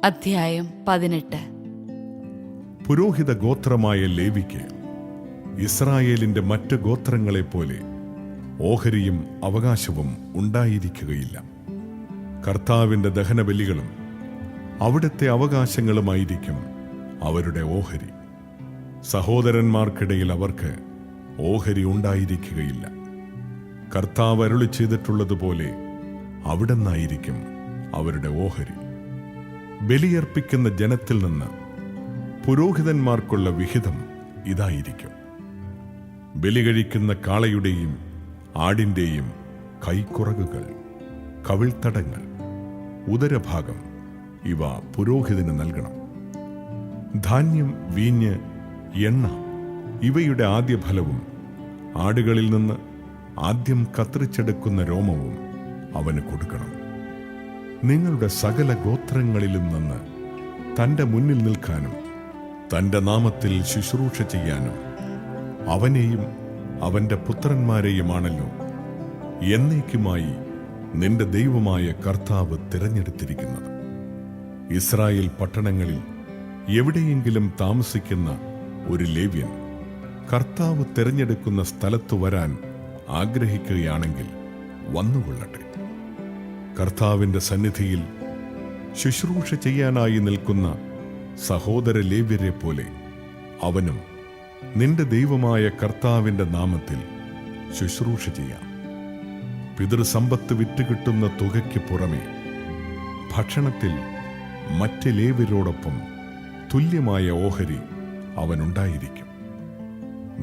അധ്യായം 18. പുരോഹിത ഗോത്രമായ ലേവിക്ക് ഇസ്രായേലിന്റെ മറ്റ് ഗോത്രങ്ങളെപ്പോലെ ഓഹരിയും അവകാശവും ഉണ്ടായിരിക്കുകയില്ല. കർത്താവിന്റെ ദഹനബലികളും അവിടുത്തെ അവകാശങ്ങളുമായിരിക്കും അവരുടെ ഓഹരി. സഹോദരന്മാർക്കിടയിൽ അവർക്ക് ഓഹരി ഉണ്ടായിരിക്കുകയില്ല. കർത്താവ് അരുളി ചെയ്തിട്ടുള്ളതുപോലെ അവിടുന്നായിരിക്കും അവരുടെ ഓഹരി. ബലിയർപ്പിക്കുന്ന ജനത്തിൽ നിന്ന് പുരോഹിതന്മാർക്കുള്ള വിഹിതം ഇതായിരിക്കും: ബലി കഴിക്കുന്ന കാളയുടെയും ആടിന്റെയും കൈക്കുറകുകൾ, കവിൾത്തടങ്ങൾ, ഉദരഭാഗം ഇവ പുരോഹിതന് നൽകണം. ധാന്യം, വീഞ്ഞ്, എണ്ണ ഇവയുടെ ആദ്യഫലവും ആടുകളിൽ നിന്ന് ആദ്യം കത്രിച്ചെടുക്കുന്ന രോമവും അവന് കൊടുക്കണം. നിങ്ങളുടെ സകല ഗോത്രങ്ങളിലും നിന്ന് തൻ്റെ മുന്നിൽ നിൽക്കാനും തൻ്റെ നാമത്തിൽ ശുശ്രൂഷ ചെയ്യാനും അവനെയും അവൻ്റെ പുത്രന്മാരെയുമാണല്ലോ എന്നേക്കുമായി നിന്റെ ദൈവമായ കർത്താവ് തിരഞ്ഞെടുത്തിരിക്കുന്നത്. ഇസ്രായേൽ പട്ടണങ്ങളിൽ എവിടെയെങ്കിലും താമസിക്കുന്ന ഒരു ലേവ്യൻ കർത്താവ് തിരഞ്ഞെടുക്കുന്ന സ്ഥലത്തു വരാൻ ആഗ്രഹിക്കുകയാണെങ്കിൽ വന്നുകൊള്ളട്ടെ. കർത്താവിന്റെ സന്നിധിയിൽ ശുശ്രൂഷ ചെയ്യാനായി നിൽക്കുന്ന സഹോദര ലേവ്യരെ പോലെ അവനും നിന്റെ ദൈവമായ കർത്താവിന്റെ നാമത്തിൽ ശുശ്രൂഷ ചെയ്യാം. പിതൃസമ്പത്ത് വിറ്റുകിട്ടുന്ന തുകയ്ക്ക് പുറമെ ഭക്ഷണത്തിൽ മറ്റ് ലേവ്യരോടൊപ്പം തുല്യമായ ഓഹരി അവനുണ്ടായിരിക്കും.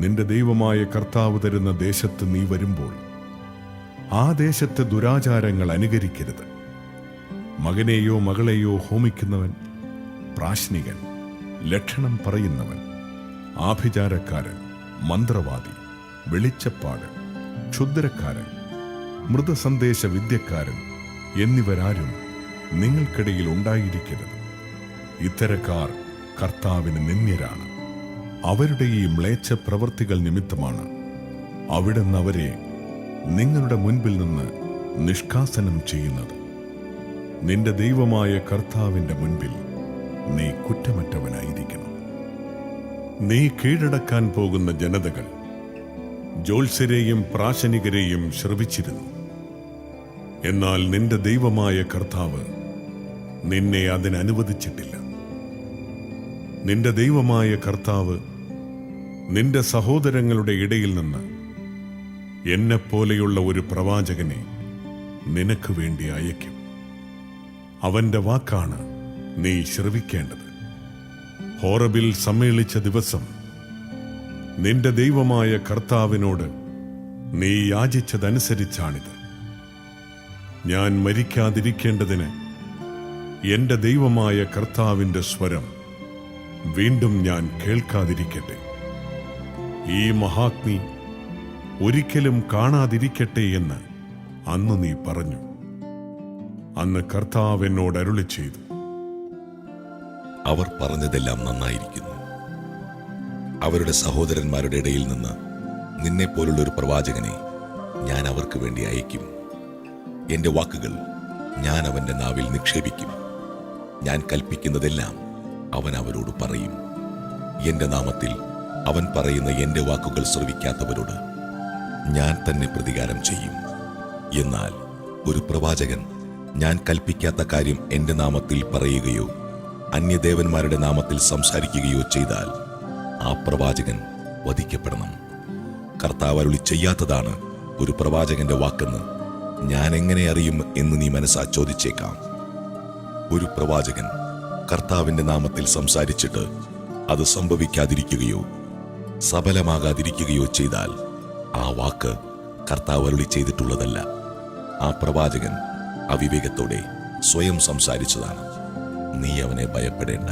നിന്റെ ദൈവമായ കർത്താവ് തരുന്ന ദേശത്ത് നീ വരുമ്പോൾ ആ ദേശത്തെ ദുരാചാരങ്ങൾ അനുകരിക്കരുത്. മകനെയോ മകളെയോ ഹോമിക്കുന്നവൻ, പ്രാശ്നികൻ, ലക്ഷണം പറയുന്നവൻ, ആഭിചാരക്കാരൻ, മന്ത്രവാദി, വെളിച്ചപ്പാട്, ക്ഷുദ്രക്കാരൻ, മൃതസന്ദേശ വിദ്യക്കാരൻ എന്നിവരാരും നിങ്ങൾക്കിടയിൽ ഉണ്ടായിരിക്കരുത്. ഇത്തരക്കാർ കർത്താവിന് നിന്ദ്യരാണ്. അവരുടെ ഈ മ്ലേച്ഛ പ്രവൃത്തികൾ നിമിത്തമാണ് അവിടുന്ന് അവരെ നിങ്ങളുടെ മുൻപിൽ നിന്ന് നിഷ്കാസനം ചെയ്യുന്നത്. നിന്റെ ദൈവമായ കർത്താവിന്റെ മുൻപിൽ നീ കുറ്റമറ്റവനായിരിക്കണം. നീ കീഴടക്കാൻ പോകുന്ന ജനതകൾ ജ്യോത്സ്യരെയും പ്രാശനികരെയും ശ്രവിച്ചിരുന്നു. എന്നാൽ നിന്റെ ദൈവമായ കർത്താവ് നിന്നെ അതിനനുവദിച്ചിട്ടില്ല. നിന്റെ ദൈവമായ കർത്താവ് നിന്റെ സഹോദരങ്ങളുടെ ഇടയിൽ നിന്ന് എന്നെപ്പോലെയുള്ള ഒരു പ്രവാചകനെ നിനക്ക് വേണ്ടി അയക്കും. അവന്റെ വാക്കാണ് നീ ശ്രവിക്കേണ്ടത്. ഹോറബിൽ സമ്മേളിച്ച ദിവസം നിന്റെ ദൈവമായ കർത്താവിനോട് നീ യാചിച്ചതനുസരിച്ചാണിത്. ഞാൻ മരിക്കാതിരിക്കേണ്ടതിന് എന്റെ ദൈവമായ കർത്താവിന്റെ സ്വരം വീണ്ടും ഞാൻ കേൾക്കാതിരിക്കട്ടെ. ഈ മഹാഗ്നി ഒരിക്കലും കാണാതിരിക്കട്ടെ എന്ന് അന്ന് നീ പറഞ്ഞു. അന്ന് കർത്താവ് എന്നോട് അരുളി ചെയ്തു: അവർ പറഞ്ഞതെല്ലാം നന്നായിരിക്കുന്നു. അവരുടെ സഹോദരന്മാരുടെ ഇടയിൽ നിന്ന് നിന്നെപ്പോലുള്ള ഒരു പ്രവാചകനെ ഞാൻ അവർക്ക് വേണ്ടി അയക്കും. എന്റെ വാക്കുകൾ ഞാൻ അവന്റെ നാവിൽ നിക്ഷേപിക്കും. ഞാൻ കൽപ്പിക്കുന്നതെല്ലാം അവൻ അവരോട് പറയും. എന്റെ നാമത്തിൽ അവൻ പറയുന്ന എന്റെ വാക്കുകൾ ശ്രവിക്കാത്തവരോട് ഞാൻ തന്നെ പ്രതികാരം ചെയ്യും. എന്നാൽ ഒരു പ്രവാചകൻ ഞാൻ കൽപ്പിക്കാത്ത കാര്യം എന്റെ നാമത്തിൽ പറയുകയോ അന്യദേവന്മാരുടെ നാമത്തിൽ സംസാരിക്കുകയോ ചെയ്താൽ ആ പ്രവാചകൻ വധിക്കപ്പെടണം. കർത്താവ് അരുളി ചെയ്യാത്തതാണ് ഒരു പ്രവാചകന്റെ വാക്കെന്ന് ഞാൻ എങ്ങനെ അറിയും എന്ന് നീ മനസ്സാ ചോദിച്ചേക്കാം. ഒരു പ്രവാചകൻ കർത്താവിന്റെ നാമത്തിൽ സംസാരിച്ചിട്ട് അത് സംഭവിക്കാതിരിക്കുകയോ സഫലമാകാതിരിക്കുകയോ ചെയ്താൽ ആ വാക്ക് കർത്താവ് അരുളി ചെയ്തിട്ടുള്ളതല്ല. ആ പ്രവാചകൻ അവിവേകത്തോടെ സ്വയം സംസാരിച്ചതാണ്. നീ അവനെ ഭയപ്പെടേണ്ട.